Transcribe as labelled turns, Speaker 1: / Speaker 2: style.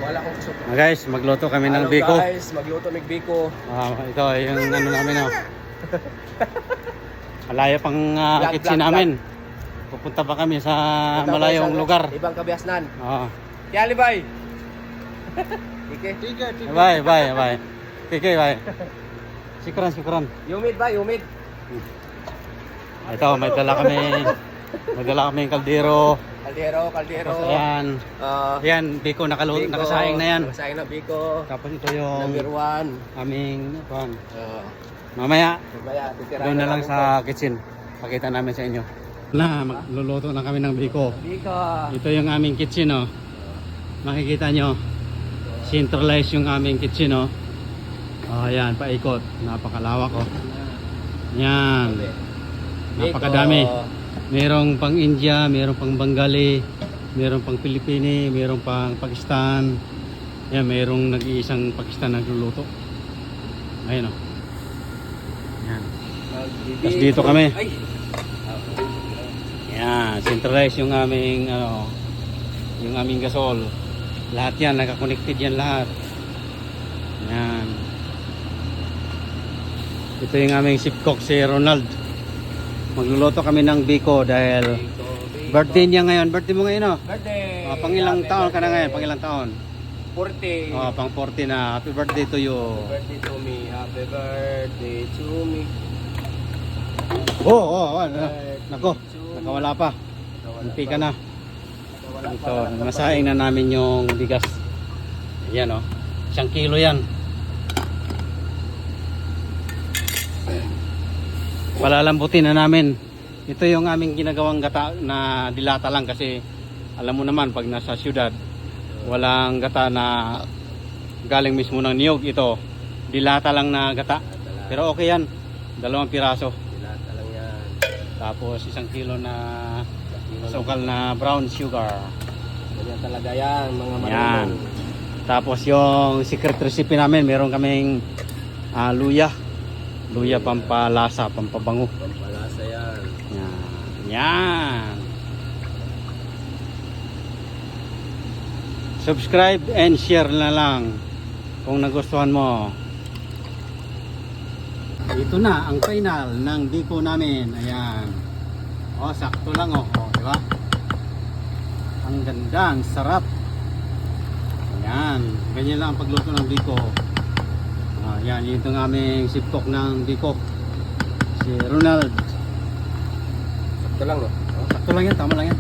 Speaker 1: Wala akong gusto.
Speaker 2: Guys, magluto kami ng biko.
Speaker 1: Guys, magluto ng biko.
Speaker 2: Ito yung ano namin. Malaya pang kitchen namin. Pupunta pa kami sa malayong lugar.
Speaker 1: Ibang kabiasnan.
Speaker 2: Oo.
Speaker 1: Kaya libay. Ike.
Speaker 2: Bye. Kike, bye. Sikuran.
Speaker 1: Humid ba? Humid.
Speaker 2: Ito, may dala kami kaldero.
Speaker 1: Kaldero.
Speaker 2: Tapos ayan. Yan, biko nakasaing na yan.
Speaker 1: Nakasaing na biko.
Speaker 2: Tapos ito yung
Speaker 1: Number 1.
Speaker 2: aming mamaya doon na lang sa kitchen. Pakita namin sa inyo. Magluluto na kami ng biko. Ito yung aming kitchen, oh. Makikita nyo. Centralized yung aming kitchen, oh. Ayan, paikot. Napakalawak, oh. Yan. Napakadami. Merong pang India, merong pang Bengali, merong pang Pilipini, merong pang Pakistan. Yan, merong nag-iisang Pakistan nagluluto. Ayun, oh. Yan. Tapos dito kami. Yan, centralized yung aming yung aming gasol. Lahat yan, naka-connected yan lahat. Yan. Ito yung aming chef cook si Ronald. Magluluto kami ng biko dahil birthday niya ngayon. Birthday mo ngayon, oh.
Speaker 1: Birthday.
Speaker 2: Pang ilang taon ka na ngayon? Pang ilang taon?
Speaker 1: 40.
Speaker 2: Pang 40 na. Happy birthday to you.
Speaker 1: Happy birthday to me. Happy birthday to me.
Speaker 2: Nako, nakawala pa. Munti ka na. Ito, masaing na namin yung bigas. Ayan, oh. 1 kilo yan. Palalambutin na namin. Ito yung aming ginagawang gata na dilata lang kasi alam mo naman pag nasa syudad walang gata na galing mismo ng niyog. Ito dilata lang na gata, pero okay yan, 2 piraso
Speaker 1: Dilata lang yan.
Speaker 2: tapos 1 kilo na sukal na brown sugar.
Speaker 1: Ganyan talaga yan mga
Speaker 2: Yan.
Speaker 1: marunong.
Speaker 2: Tapos yung secret recipe namin, meron kaming luya pampalasa, pampabango.
Speaker 1: Pampalasa yan.
Speaker 2: Yan. Subscribe and share na lang kung nagustuhan mo. Ito na ang final ng biko namin. Ayan. Sakto lang, oh. Di ba? Ang ganda, ang sarap. Ayan. Ganyan lang ang pagluto ng biko. Yan, ito ng aming chef cook ng biko. Si Ronald.
Speaker 1: Sakto lang, no?
Speaker 2: Sakto lang yan, tama lang yan.